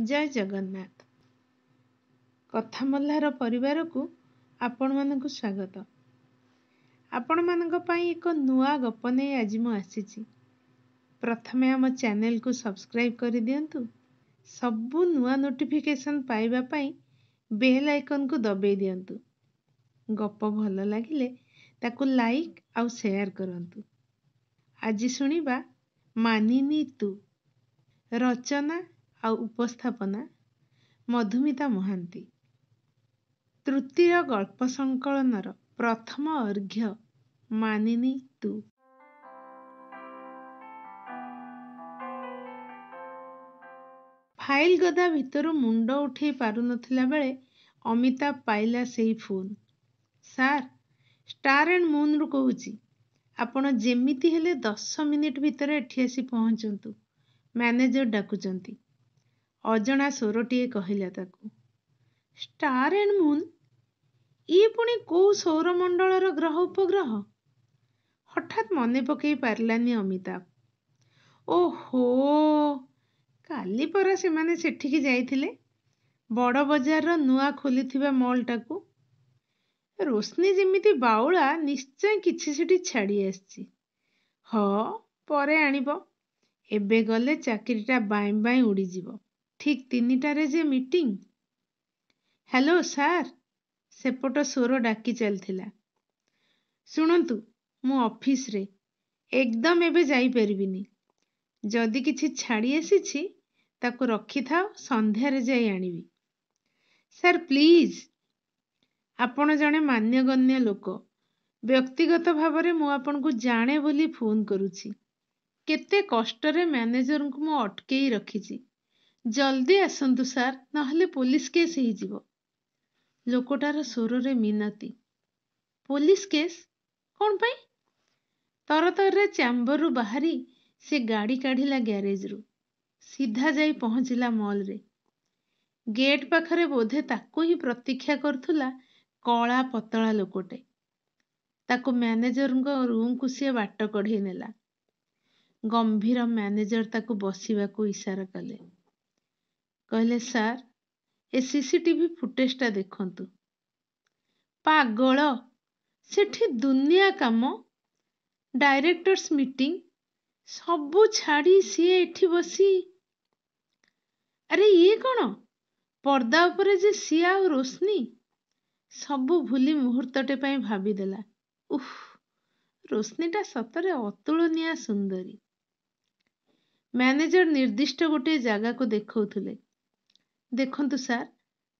ଜୟ ଜଗନ୍ନାଥ। କଥା ମଲ୍ଲାର ପରିବାରକୁ ଆପଣମାନଙ୍କୁ ସ୍ୱାଗତ। ଆପଣମାନଙ୍କ ପାଇଁ ଏକ ନୂଆ ଗପ ନେଇ ଆଜି ମୁଁ ଆସିଛି। ପ୍ରଥମେ ଆମ ଚ୍ୟାନେଲକୁ ସବସ୍କ୍ରାଇବ୍ କରିଦିଅନ୍ତୁ। ସବୁ ନୂଆ ନୋଟିଫିକେସନ୍ ପାଇବା ପାଇଁ ବେଲ୍ ଆଇକନ୍କୁ ଦବେଇ ଦିଅନ୍ତୁ। ଗପ ଭଲ ଲାଗିଲେ ତାକୁ ଲାଇକ୍ ଆଉ ସେୟାର କରନ୍ତୁ। ଆଜି ଶୁଣିବା ମାନିନୀ ତୁ। ରଚନା ଆଉ ଉପସ୍ଥାପନା ମଧୁମିତା ମହାନ୍ତି। ତୃତୀୟ ଗଳ୍ପ ସଂକଳନର ପ୍ରଥମ ଅର୍ଘ୍ୟ ମାନିନୀ ତୁ। ଫାଇଲ ଗଦା ଭିତରୁ ମୁଣ୍ଡ ଉଠେଇ ପାରୁନଥିଲା ବେଳେ ଅମିତାଭ ପାଇଲା ସେଇ ଫୋନ୍। ସାର୍, ଷ୍ଟାର ଆଣ୍ଡ ମୁନ୍ରୁ କହୁଛି। ଆପଣ ଯେମିତି ହେଲେ 10 ମିନିଟ୍ ଭିତରେ ଏଠି ଆସି ପହଞ୍ଚନ୍ତୁ। ମ୍ୟାନେଜର ଡାକୁଛନ୍ତି। ଅଜଣା ସ୍ୱରଟିଏ କହିଲା ତାକୁ। Star and Moon? ଇଏ ପୁଣି କୋଉ ସୌରମଣ୍ଡଳର ଗ୍ରହ ଉପଗ୍ରହ? ହଠାତ୍ ମନେ ପକେଇ ପାରିଲାନି ଅମିତାଭ। ଓହୋ, କାଲି ପରା ସେମାନେ ସେଠିକି ଯାଇଥିଲେ, ବଡ଼ ବଜାରର ନୂଆ ଖୋଲିଥିବା ମଲ୍ଟାକୁ। ରୋଶନୀ ଯେମିତି ବାଉଳା, ନିଶ୍ଚୟ କିଛି ସେଠି ଛାଡ଼ି ଆସିଛି। ପରେ ଆଣିବ। ଏବେ ଗଲେ ଚାକିରିଟା ବାଏଁ ବାଏଁ ଉଡ଼ିଯିବ। ଠିକ୍ 3ଟାରେ ଯେ ମିଟିଂ। ହ୍ୟାଲୋ ସାର୍, ସେପଟ ସ୍ୱର ଡାକି ଚାଲିଥିଲା। ଶୁଣନ୍ତୁ, ମୁଁ ଅଫିସରେ, ଏକଦମ୍ ଏବେ ଯାଇପାରିବିନି। ଯଦି କିଛି ଛାଡ଼ି ଆସିଛି ତାକୁ ରଖିଥାଅ, ସନ୍ଧ୍ୟାରେ ଯାଇ ଆଣିବି। ସାର୍ ପ୍ଲିଜ୍, ଆପଣ ଜଣେ ମାନ୍ୟଗଣ୍ୟ ଲୋକ। ବ୍ୟକ୍ତିଗତ ଭାବରେ ମୁଁ ଆପଣଙ୍କୁ ଜାଣେ ବୋଲି ଫୋନ୍ କରୁଛି। କେତେ କଷ୍ଟରେ ମ୍ୟାନେଜରଙ୍କୁ ମୁଁ ଅଟକେଇ ରଖିଛି। ଜଲ୍ଦି ଆସନ୍ତୁ ସାର୍, ନହେଲେ ପୋଲିସ କେସ୍ ହେଇଯିବ। ଲୋକଟାର ସ୍ୱରରେ ମିନତି। Police case? କ'ଣ ପାଇଁ? ତରତରରେ ଚ୍ୟାମ୍ବରରୁ ବାହାରି ସେ ଗାଡ଼ି କାଢ଼ିଲା ଗ୍ୟାରେଜରୁ। ସିଧା ଯାଇ ପହଞ୍ଚିଲା ମଲ୍ରେ। ଗେଟ୍ ପାଖରେ ବୋଧେ ତାକୁ ହିଁ ପ୍ରତୀକ୍ଷା କରୁଥିଲା କଳା ପତଳା ଲୋକଟେ। ତାକୁ ମ୍ୟାନେଜରଙ୍କ ରୁମ୍କୁ ସିଏ ବାଟ କଢ଼େଇ ନେଲା। ଗମ୍ଭୀର ମ୍ୟାନେଜର ତାକୁ ବସିବାକୁ ଇସାରା କଲେ। କହିଲେ, ସାର୍, ଏ ସିସିଟିଭି ଫୁଟେଜଟା ଦେଖନ୍ତୁ। ପାଗଳ, ସେଠି ଦୁନିଆ କାମ, ଡାଇରେକ୍ଟର୍ସ ମିଟିଂ, ସବୁ ଛାଡ଼ି ସିଏ ଏଠି ବସି। ଆରେ ଇଏ କ'ଣ? ପର୍ଦ୍ଦା ଉପରେ ଯେ ସିଏ ଆଉ ରୋଶନୀ। ସବୁ ଭୁଲି ମୁହୂର୍ତ୍ତଟେ ପାଇଁ ଭାବିଦେଲା, ଉଫ୍, ରୋଶନୀଟା ସତରେ ଅତୁଳନୀୟା ସୁନ୍ଦରୀ। ମ୍ୟାନେଜର ନିର୍ଦ୍ଦିଷ୍ଟ ଗୋଟିଏ ଜାଗାକୁ ଦେଖଉଥିଲେ। ଦେଖନ୍ତୁ ସାର୍,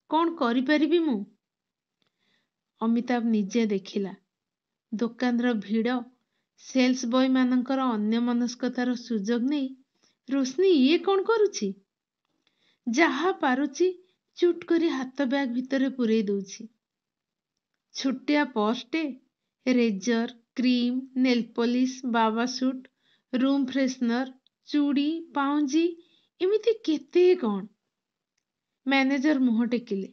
କ'ଣ କରିପାରିବି ମୁଁ? ଅମିତାଭ ନିଜେ ଦେଖିଲା। ଦୋକାନର ଭିଡ଼, ସେଲ୍ସ ବୟମାନଙ୍କର ଅନ୍ୟମନସ୍କତାର ସୁଯୋଗ ନେଇ ରୋଶନୀ ଇଏ କ'ଣ କରୁଛି? ଯାହା ପାରୁଛି ଚୁଟ୍ କରି ହାତ ବ୍ୟାଗ୍ ଭିତରେ ପୂରେଇ ଦଉଛି। ଛୋଟିଆ ପର୍ସଟେ, ରେଜର, କ୍ରିମ୍, ନେଲପଲିସ୍, ବାବା ସୁଟ୍, ରୁମ୍ ଫ୍ରେଶନର, ଚୁଡ଼ି, ପାଉଁଜି, ଏମିତି କେତେ କ'ଣ। ମ୍ୟାନେଜର ମୁହଁ ଟେକିଲେ।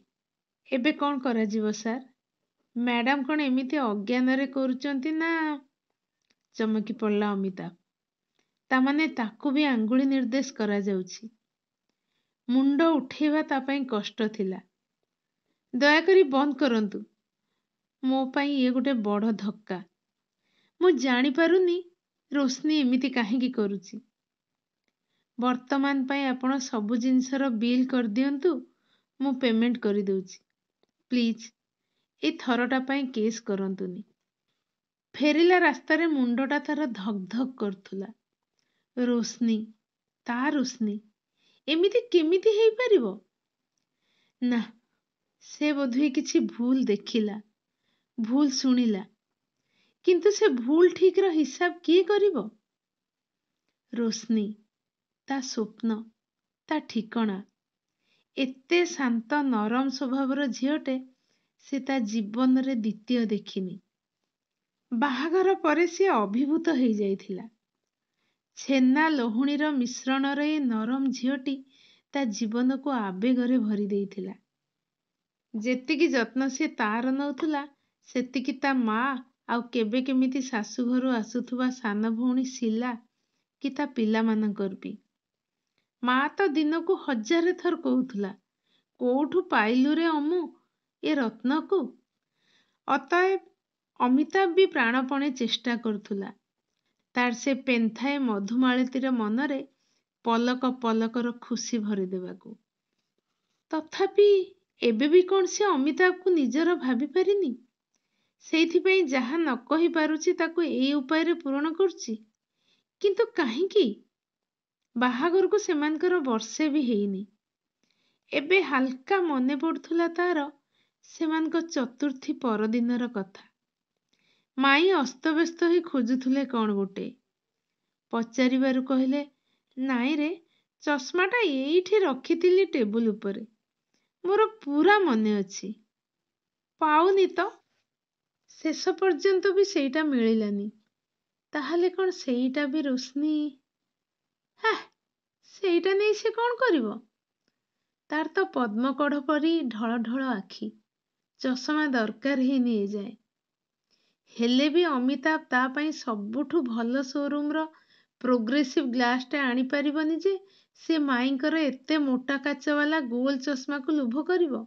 ଏବେ କ'ଣ କରାଯିବ ସାର୍? ମ୍ୟାଡାମ୍ କ'ଣ ଏମିତି ଅଜ୍ଞାନରେ କରୁଛନ୍ତି ନା? ଚମକି ପଡ଼ିଲା ଅମିତାଭ। ତାମାନେ ତାକୁ ବି ଆଙ୍ଗୁଳି ନିର୍ଦ୍ଦେଶ କରାଯାଉଛି। ମୁଣ୍ଡ ଉଠେଇବା ତା ପାଇଁ କଷ୍ଟ ଥିଲା। ଦୟାକରି ବନ୍ଦ କରନ୍ତୁ। ମୋ ପାଇଁ ଇଏ ଗୋଟେ ବଡ଼ ଧକ୍କା। ମୁଁ ଜାଣିପାରୁନି ରୋଶନୀ ଏମିତି କାହିଁକି କରୁଛି। ବର୍ତ୍ତମାନ ପାଇଁ ଆପଣ ସବୁ ଜିନିଷର ବିଲ୍ କରିଦିଅନ୍ତୁ, ମୁଁ ପେମେଣ୍ଟ କରିଦେଉଛି। ପ୍ଲିଜ୍, ଏଇ ଥରଟା ପାଇଁ କେସ୍ କରନ୍ତୁନି। ଫେରିଲା ରାସ୍ତାରେ ମୁଣ୍ଡଟା ତାର ଧକ୍ ଧକ୍ କରୁଥିଲା। ରୋଶନୀ, ତା ରୋଶନୀ, ଏମିତି କେମିତି ହେଇପାରିବ? ନା, ସେ ବୋଧହୁଏ କିଛି ଭୁଲ ଦେଖିଲା, ଭୁଲ ଶୁଣିଲା। କିନ୍ତୁ ସେ ଭୁଲ ଠିକ୍ର ହିସାବ କିଏ କରିବ? ରୋଶନୀ, ତା ସ୍ୱପ୍ନ, ତା ଠିକଣା। ଏତେ ଶାନ୍ତ ନରମ ସ୍ୱଭାବର ଝିଅଟେ ସେ ତା ଜୀବନରେ ଦ୍ୱିତୀୟ ଦେଖିନି। ବାହାଘର ପରେ ସିଏ ଅଭିଭୂତ ହେଇଯାଇଥିଲା। ଛେନା ଲହୁଣୀର ମିଶ୍ରଣର ଏ ନରମ ଝିଅଟି ତା ଜୀବନକୁ ଆବେଗରେ ଭରି ଦେଇଥିଲା। ଯେତିକି ଯତ୍ନ ସିଏ ତାର ନେଉଥିଲା, ସେତିକି ତା ମା ଆଉ କେବେ କେମିତି ଶାଶୁଘରୁ ଆସୁଥିବା ସାନ ଭଉଣୀ ଶିଲା କି ତା ପିଲାମାନଙ୍କର ବି। ମା ତ ଦିନକୁ 1000 ଥର କହୁଥିଲା, କୋଉଠୁ ପାଇଲୁ ରେ ଅମୁ ଏ ରତ୍ନକୁ? ଅତଏବ ଅମିତାଭ ବି ପ୍ରାଣପଣେ ଚେଷ୍ଟା କରୁଥିଲା ତାର ସେ ପେନ୍ଥାଏ ମଧୁମାଳତୀର ମନରେ ପଲକ ପଲକର ଖୁସି ଭରିଦେବାକୁ। ତଥାପି ଏବେ ବି କଣ ସେ ଅମିତାଭକୁ ନିଜର ଭାବିପାରିନି? ସେଇଥିପାଇଁ ଯାହା ନ କହି ପାରୁଛି ତାକୁ ଏଇ ଉପାୟରେ ପୂରଣ କରୁଛି। କିନ୍ତୁ କାହିଁକି? ବାହାଘରକୁ ସେମାନଙ୍କର ବର୍ଷେ ବି ହେଇନି। ଏବେ ହାଲକା ମନେ ପଡୁଥିଲା ତାର ସେମାନଙ୍କ ଚତୁର୍ଥୀ ପରଦିନର କଥା। ମାଇଁ ଅସ୍ତବ୍ୟସ୍ତ ହୋଇ ଖୋଜୁଥିଲେ କଣ ଗୋଟେ। ପଚାରିବାରୁ କହିଲେ, ନାଇଁ ରେ, ଚଷମାଟା ଏଇଠି ରଖିଥିଲି ଟେବୁଲ ଉପରେ। ମୋର ପୁରା ମନେ ଅଛି। ପାଉନି ତ। ଶେଷ ପର୍ଯ୍ୟନ୍ତ ବି ସେଇଟା ମିଳିଲାନି। ତାହେଲେ କଣ ସେଇଟା ବି ରୋଶନୀ? ହେ, ସେଇଟା ନେଇ ସେ କଣ କରିବ? ତାର ତ ପଦ୍ମକଢ଼ ପରି ଢଳ ଢଳ ଆଖି। ଚଷମା ଦରକାର ହିଁ ନିଆଯାଏ। ହେଲେ ବି ଅମିତାଭ ତା ପାଇଁ ସବୁଠୁ ଭଲ ଶୋରୁମର ପ୍ରୋଗ୍ରେସିଭ ଗ୍ଲାସଟା ଆଣିପାରିବନି ଯେ ସେ ମାଇଙ୍କର ଏତେ ମୋଟା କାଚବାଲା ଗୋଲ ଚଷମାକୁ ଲୋଭ କରିବ।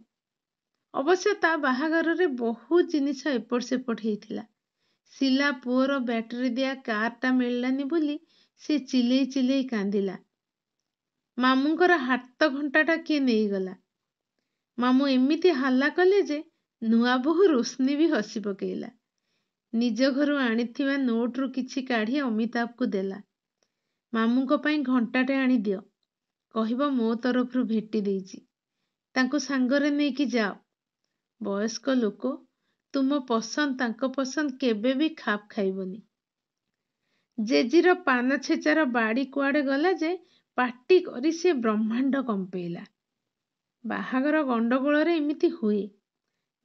ଅବଶ୍ୟ ତା ବାହାଘରରେ ବହୁତ ଜିନିଷ ଏପଟ ସେପଟ ହେଇଥିଲା। ଶିଲା ପୁଅର ବ୍ୟାଟେରୀ ଦିଆ କାରଟା ମିଳିଲାନି ବୋଲି ସେ ଚିଲେଇ ଚିଲେଇ କାନ୍ଦିଲା। ମାମୁଙ୍କର ହାତ ଘଣ୍ଟାଟା କିଏ ନେଇଗଲା। ମାମୁଁ ଏମିତି ହାଲ୍ଲା କଲେ ଯେ ନୂଆ ବୋହୂ ରୋଶନୀ ବି ହସି ପକେଇଲା। ନିଜ ଘରୁ ଆଣିଥିବା ନୋଟରୁ କିଛି କାଢି ଅମିତାଭକୁ ଦେଲା। ମାମୁଙ୍କ ପାଇଁ ଘଣ୍ଟାଟେ ଆଣିଦିଅ। କହିବ ମୋ ତରଫରୁ ଭେଟି ଦେଇଛି। ତାଙ୍କୁ ସାଙ୍ଗରେ ନେଇକି ଯାଅ। ବୟସ୍କ ଲୋକ, ତୁମ ପସନ୍ଦ ତାଙ୍କ ପସନ୍ଦ କେବେ ବି ଖାପ ଖାଇବନି। ଜେଜିର ପାନ ଛେଚାର ବାଡ଼ି କୁଆଡ଼େ ଗଲା ଯେ ପାଟି କରି ସେ ବ୍ରହ୍ମାଣ୍ଡ କମ୍ପେଇଲା। ବାହାଘର ଗଣ୍ଡଗୋଳରେ ଏମିତି ହୁଏ।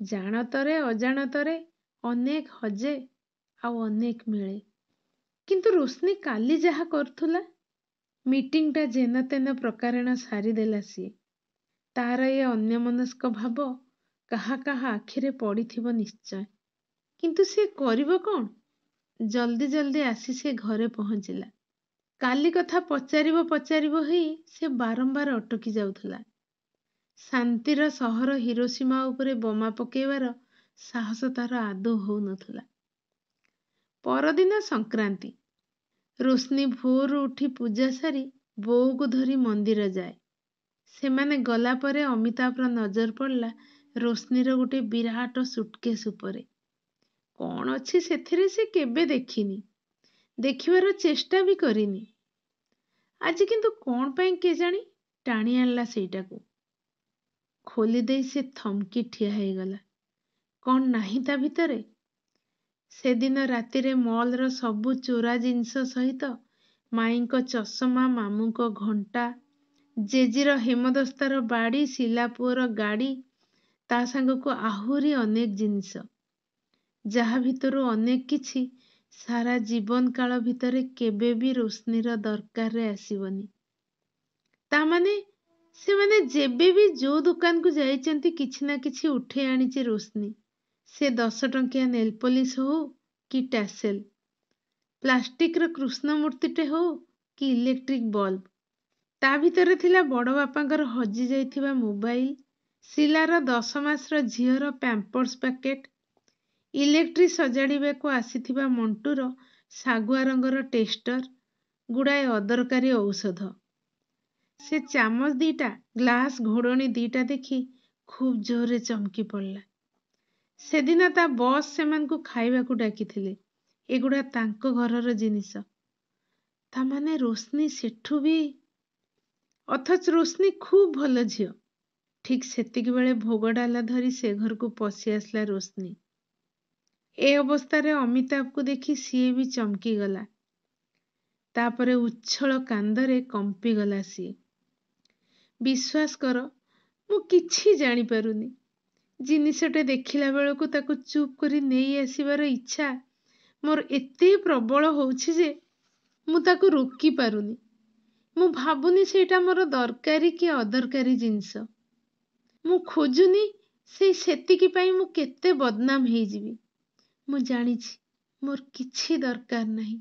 ଜାଣତରେ ଅଜାଣତରେ ଅନେକ ହଜେ ଆଉ ଅନେକ ମିଳେ। କିନ୍ତୁ ରୋଶନୀ କାଲି ଯାହା କରୁଥିଲା, ମିଟିଂଟା ଯେନ ତେନ ପ୍ରକାରେଣ ସାରିଦେଲା ସିଏ। ତାର ଏ ଅନ୍ୟମନସ୍କ ଭାବ କାହା କାହା ଆଖିରେ ପଡ଼ିଥିବ ନିଶ୍ଚୟ। କିନ୍ତୁ ସେ କରିବ କଣ? ଜଲ୍ଦି ଜଲ୍ଦି ଆସି ସେ ଘରେ ପହଞ୍ଚିଲା। କାଲି କଥା ପଚାରିବ ପଚାରିବ ହେଇ ସେ ବାରମ୍ବାର ଅଟକି ଯାଉଥିଲା। ଶାନ୍ତିର ସହର ହିରୋସୀମା ଉପରେ ବୋମା ପକେଇବାର ସାହସ ତାର ଆଦୌ ହଉନଥିଲା। ପରଦିନ ସଂକ୍ରାନ୍ତି। ରୋଶନୀ ଭୋରରୁ ଉଠି ପୂଜା ସାରି ବୋଉକୁ ଧରି ମନ୍ଦିର ଯାଏ। ସେମାନେ ଗଲା ପରେ ଅମିତାଭର ନଜର ପଡ଼ିଲା ରୋଶନୀର ଗୋଟେ ବିରାଟ ସୁଟକେସ୍ ଉପରେ। କଣ ଅଛି ସେଥିରେ ସେ କେବେ ଦେଖିନି। ଦେଖିବାର ଚେଷ୍ଟା ବି କରିନି। ଆଜି କିନ୍ତୁ କଣ ପାଇଁ କେଜାଣି ଟାଣି ଆଣିଲା ସେଇଟାକୁ। ଖୋଲିଦେଇ ସେ ଥମକି ଠିଆ ହେଇଗଲା। କଣ ନାହିଁ ତା ଭିତରେ? ସେଦିନ ରାତିରେ ମଲର ସବୁ ଚୋରା ଜିନିଷ ସହିତ ମାଇଙ୍କ ଚଷମା, ମାମୁଙ୍କ ଘଣ୍ଟା, ଜେଜିର ହେମଦସ୍ତାର ବାଡ଼ି, ଶିଲା ପୁଅର ଗାଡ଼ି, ତା ସାଙ୍ଗକୁ ଆହୁରି ଅନେକ ଜିନିଷ, ଯାହା ଭିତରୁ ଅନେକ କିଛି ସାରା ଜୀବନ କାଳ ଭିତରେ କେବେ ବି ରୋଶନୀର ଦରକାରରେ ଆସିବନି। ତାମାନେ ସେମାନେ ଯେବେ ବି ଯୋଉ ଦୋକାନକୁ ଯାଇଛନ୍ତି କିଛି ନା କିଛି ଉଠେଇ ଆଣିଛି ରୋଶନୀ। ସେ 10 ଟଙ୍କିଆ ନେଲପଲିସ ହଉ କି ଟାସେଲ, ପ୍ଲାଷ୍ଟିକର କୃଷ୍ଣ ମୂର୍ତ୍ତିଟେ ହଉ କି ଇଲେକ୍ଟ୍ରିକ ବଲ୍ବ। ତା ଭିତରେ ଥିଲା ବଡ଼ ବାପାଙ୍କର ହଜି ଯାଇଥିବା ମୋବାଇଲ, ଶିଲାର 10 ମାସର ଝିଅର ପ୍ୟାମ୍ପର୍ସ ପ୍ୟାକେଟ, ଇଲେକ୍ଟ୍ରି ସଜାଡ଼ିବାକୁ ଆସିଥିବା ମଣ୍ଟୁର ଶାଗୁଆ ରଙ୍ଗର ଟେଷ୍ଟର, ଗୁଡ଼ାଏ ଅଦରକାରୀ ଔଷଧ। ସେ ଚାମଚ ଦିଟା, ଗ୍ଲାସ ଘୋଡ଼ଣୀ ଦିଟା ଦେଖି ଖୁବ୍ ଜୋରରେ ଚମକି ପଡ଼ିଲା। ସେଦିନ ତା ବସ୍ ସେମାନଙ୍କୁ ଖାଇବାକୁ ଡାକିଥିଲେ। ଏଗୁଡ଼ା ତାଙ୍କ ଘରର ଜିନିଷ। ତାମାନେ ରୋଶନୀ ସେଠୁ ବି। ଅଥଚ ରୋଶନୀ ଖୁବ୍ ଭଲ ଝିଅ। ଠିକ୍ ସେତିକିବେଳେ ଭୋଗ ଡାଲା ଧରି ସେ ଘରକୁ ପଶି ଆସିଲା ରୋଶନୀ। ଏ ଅବସ୍ଥାରେ ଅମିତାଭକୁ ଦେଖି ସିଏ ବି ଚମକିଗଲା। ତାପରେ ଉଚ୍ଛଳ କାନ୍ଦରେ କମ୍ପିଗଲା ସିଏ। ବିଶ୍ୱାସ କର, ମୁଁ କିଛି ଜାଣିପାରୁନି। ଜିନିଷଟେ ଦେଖିଲା ବେଳକୁ ତାକୁ ଚୁପ୍ କରି ନେଇ ଆସିବାର ଇଚ୍ଛା ମୋର ଏତେ ପ୍ରବଳ ହଉଛି ଯେ ମୁଁ ତାକୁ ରୋକି ପାରୁନି। ମୁଁ ଭାବୁନି ସେଇଟା ମୋର ଦରକାରୀ କି ଅଦରକାରୀ ଜିନିଷ। ମୁଁ ଖୋଜୁନି ସେତିକି ପାଇଁ ମୁଁ କେତେ ବଦନାମ ହେଇଯିବି। ମୁଁ ଜାଣିଛି ମୋର କିଛି ଦରକାର ନାହିଁ।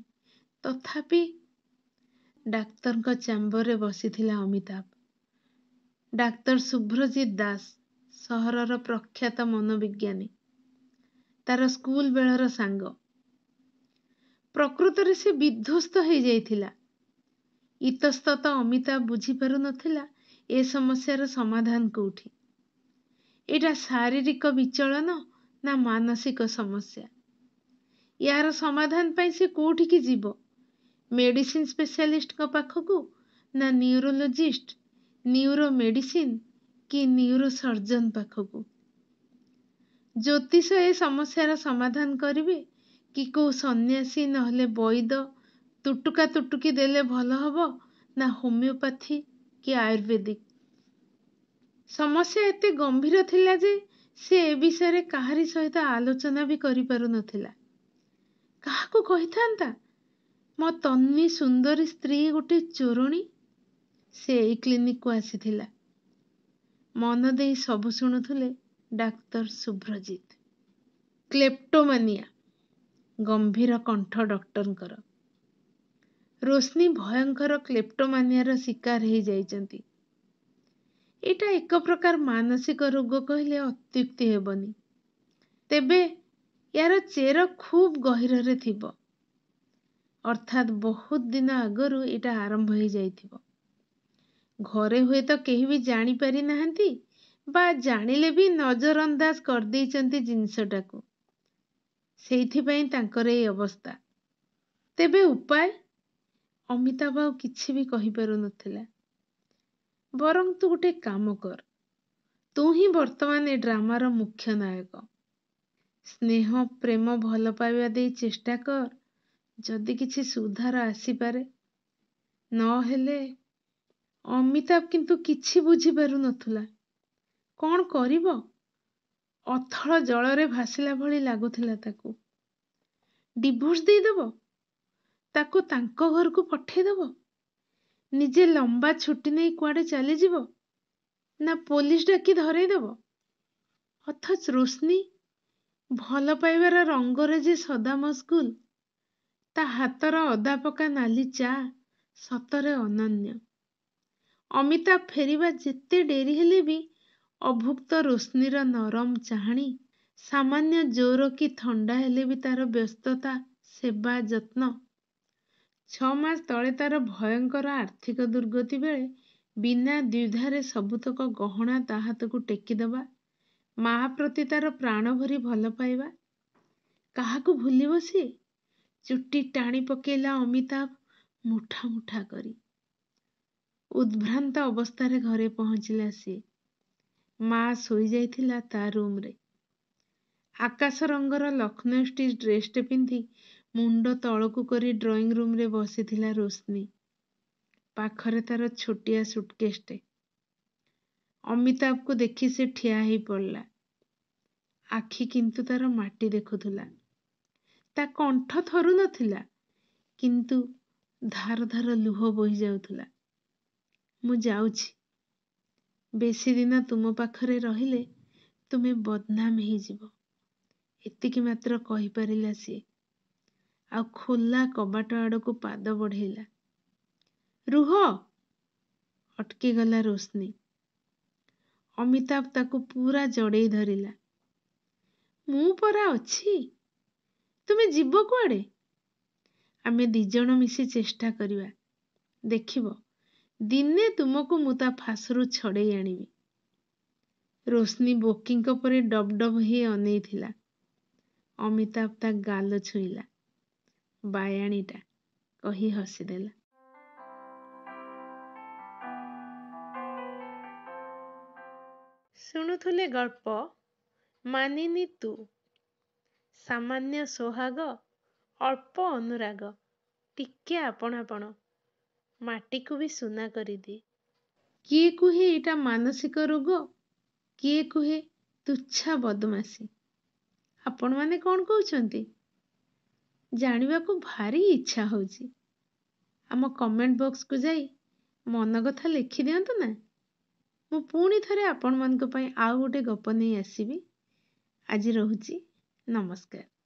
ତଥାପି ଡାକ୍ତରଙ୍କ ଚାମ୍ବରରେ ବସିଥିଲା ଅମିତାଭ। ଡାକ୍ତର ଶୁଭ୍ରଜିତ ଦାସ, ସହରର ପ୍ରଖ୍ୟାତ ମନୋବିଜ୍ଞାନୀ, ତାର ସ୍କୁଲ ବେଳର ସାଙ୍ଗ। ପ୍ରକୃତରେ ସେ ବିଧ୍ୱସ୍ତ ହେଇଯାଇଥିଲା। ଇତସ୍ତତ ଅମିତାଭ ବୁଝିପାରୁନଥିଲା ଏ ସମସ୍ୟାର ସମାଧାନ କୋଉଠି। ଏଇଟା ଶାରୀରିକ ବିଚଳନ ନା ମାନସିକ ସମସ୍ୟା? ୟାର ସମାଧାନ ପାଇଁ ସେ କୋଉଠିକି ଯିବ? ମେଡିସିନ ସ୍ପେଶାଲିଷ୍ଟଙ୍କ ପାଖକୁ ନା ନ୍ୟୁରୋଲୋଜିଷ୍ଟ, ନ୍ୟୁରୋ ମେଡିସିନ କି ନ୍ୟୁରୋ ସର୍ଜନ ପାଖକୁ? ଜ୍ୟୋତିଷ ଏ ସମସ୍ୟାର ସମାଧାନ କରିବେ କି କୋଉ ସନ୍ନ୍ୟାସୀ ନହେଲେ ବୈଦ ତୁଟୁକା ତୁଟୁକି ଦେଲେ ଭଲ ହବ ନା ହୋମିଓପାଥି କି ଆୟୁର୍ବେଦିକ? ସମସ୍ୟା ଏତେ ଗମ୍ଭୀର ଥିଲା ଯେ ସେ ଏ ବିଷୟରେ କାହାରି ସହିତ ଆଲୋଚନା ବି କରିପାରୁନଥିଲା। କାହାକୁ କହିଥାନ୍ତା ମୋ ତନ୍ମୀ ସୁନ୍ଦରୀ ସ୍ତ୍ରୀ ଗୋଟେ ଚୋରଣୀ? ସେ ଏଇ କ୍ଲିନିକକୁ ଆସିଥିଲା। ମନ ଦେଇ ସବୁ ଶୁଣୁଥିଲେ ଡାକ୍ତର ଶୁଭ୍ରଜିତ। କ୍ଲେପ୍ଟୋମାନିଆ, ଗମ୍ଭୀର କଣ୍ଠ ଡକ୍ଟରଙ୍କର। ରୋଶନୀ ଭୟଙ୍କର କ୍ଲେପ୍ଟୋମାନିଆର ଶିକାର ହେଇଯାଇଛନ୍ତି। ଏଇଟା ଏକ ପ୍ରକାର ମାନସିକ ରୋଗ କହିଲେ ଅତ୍ୟୁକ୍ତି ହେବନି। ତେବେ ୟାର ଚେର ଖୁବ୍ ଗହୀରରେ ଥିବ, ଅର୍ଥାତ୍ ବହୁତ ଦିନ ଆଗରୁ ଏଇଟା ଆରମ୍ଭ ହେଇଯାଇଥିବ। ଘରେ ହୁଏତ କେହି ବି ଜାଣିପାରି ନାହାନ୍ତି ବା ଜାଣିଲେ ବି ନଜରଅନ୍ଦାଜ କରିଦେଇଛନ୍ତି ଜିନିଷଟାକୁ। ସେଇଥିପାଇଁ ତାଙ୍କର ଏଇ ଅବସ୍ଥା। ତେବେ ଉପାୟ? ଅମିତାଭ ଆଉ କିଛି ବି କହିପାରୁନଥିଲା। ବରଂ ତୁ ଗୋଟେ କାମ କର, ତୁ ହିଁ ବର୍ତ୍ତମାନ ଏ ଡ୍ରାମାର ମୁଖ୍ୟ ନାୟକ। ସ୍ନେହ, ପ୍ରେମ, ଭଲ ପାଇବା ଦେଇ ଚେଷ୍ଟା କର, ଯଦି କିଛି ସୁଧାର ଆସିପାରେ। ନହେଲେ ଅମିତାଭ କିନ୍ତୁ କିଛି ବୁଝିପାରୁନଥିଲା। କଣ କରିବ? ଅଥଳ ଜଳରେ ଭାସିଲା ଭଳି ଲାଗୁଥିଲା ତାକୁ। ଡିଭୋର୍ସ ଦେଇଦବ? ତାକୁ ତାଙ୍କ ଘରକୁ ପଠେଇଦବ? ନିଜେ ଲମ୍ବା ଛୁଟି ନେଇ କୁଆଡେ ଚାଲିଯିବ? ନା ପୋଲିସ ଡାକି ଧରେଇଦବ? ଅଥଚ ରୋଶନୀ ଭଲ ପାଇବାର ରଙ୍ଗରେ ଯେ ସଦା ମସଗୁଲ, ତା ହାତର ଅଦା ପକା ନାଲି ଚା ସତରେ ଅନନ୍ୟ। ଅମିତାଭ ଫେରିବା ଯେତେ ଡେରି ହେଲେ ବି ଅଭୁକ୍ତ ରୋଶନୀର ନରମ ଚାହାଣୀ, ସାମାନ୍ୟ ଜ୍ୱର କି ଥଣ୍ଡା ହେଲେ ବି ତାର ବ୍ୟସ୍ତତା, ସେବା, ଯତ୍ନ। 6 ମାସ ତଳେ ତାର ଭୟଙ୍କର ଆର୍ଥିକ ଦୁର୍ଗତି ବେଳେ ବିନା ଦ୍ୱିଧାରେ ସବୁତକ ଗହଣା ତା ହାତକୁ ଟେକିଦେବା, ମା ପ୍ରତି ତାର ପ୍ରାଣ ଭରି ଭଲ ପାଇବା, କାହାକୁ ଭୁଲିବ ସିଏ? ଚୁଟି ଟାଣି ପକେଇଲା ଅମିତାଭ ମୁଠା ମୁଠା କରି। ଉଦ୍ଭ୍ରାନ୍ତ ଅବସ୍ଥାରେ ଘରେ ପହଞ୍ଚିଲା ସିଏ। ମା ଶୋଇଯାଇଥିଲା ତା ରୁମରେ। ଆକାଶ ରଙ୍ଗର ଲକ୍ଷ୍ନୌ ଷ୍ଟିଚ୍ ଡ୍ରେସଟେ ପିନ୍ଧି ମୁଣ୍ଡ ତଳକୁ କରି ଡ୍ରଇଂ ରୁମରେ ବସିଥିଲା ରୋଶନୀ। ପାଖରେ ତାର ଛୋଟିଆ ସୁଟକେସଟେ। ଅମିତାଭକୁ ଦେଖି ସେ ଠିଆ ହେଇ ପଡ଼ିଲା। ଆଖି କିନ୍ତୁ ତାର ମାଟି ଦେଖୁଥିଲା। ତା କଣ୍ଠ ଥରୁ ନଥିଲା, କିନ୍ତୁ ଧାର ଧାର ଲୁହ ବୋହି ଯାଉଥିଲା। ମୁଁ ଯାଉଛି। ବେଶୀ ଦିନ ତୁମ ପାଖରେ ରହିଲେ ତୁମେ ବଦନାମ ହେଇଯିବ। ଏତିକି ମାତ୍ର କହିପାରିଲା ସିଏ। ଆଉ ଖୋଲା କବାଟ ଆଡ଼କୁ ପାଦ ବଢ଼େଇଲା। ରୁହ! ଅଟକିଗଲା ରୋଶନୀ। ଅମିତାଭ ତାକୁ ପୁରା ଜଡ଼େଇ ଧରିଲା। ମୁଁ ପରା ଅଛି, ତୁମେ ଯିବ କୁଆଡ଼େ? ଆମେ ଦିଜଣ ମିଶି ଚେଷ୍ଟା କରିବା। ଦେଖିବ, ଦିନେ ତୁମକୁ ମୁଁ ତା ଫାଶରୁ ଛଡ଼େଇ ଆଣିବି। ରୋଶନୀ ବୋକିଙ୍କ ପରି ଡବ୍ ଡବ୍ ହେଇ ଅନେଇଥିଲା। ଅମିତାଭ ତା ଗାଲ ଛୁଇଁଲା। ବାୟାଣୀଟା କହି ହସିଦେଲା। ଶୁଣୁଥିଲେ ଗଳ୍ପ ମାନିନୀ ତୁ। ସାମାନ୍ୟ ସୋହାଗ, ଅଳ୍ପ ଅନୁରାଗ, ଟିକେ ଆପଣାପଣ ମାଟିକୁ ବି ସୁନା କରିଦିଏ। କିଏ କୁହେ ଏଇଟା ମାନସିକ ରୋଗ, କିଏ କୁହେ ତୁଚ୍ଛା ବଦମାସି। ଆପଣମାନେ କଣ କହୁଛନ୍ତି? ଜାଣିବାକୁ ଭାରି ଇଚ୍ଛା ହଉଛି। ଆମ କମେଣ୍ଟ ବକ୍ସକୁ ଯାଇ ମନ କଥା ଲେଖିଦିଅନ୍ତୁ ନା। ମୁଁ ପୁଣି ଥରେ ଆପଣମାନଙ୍କ ପାଇଁ ଆଉ ଗୋଟେ ଗପ ନେଇ ଆସିବି। ଆଜି ରହୁଛି। ନମସ୍କାର।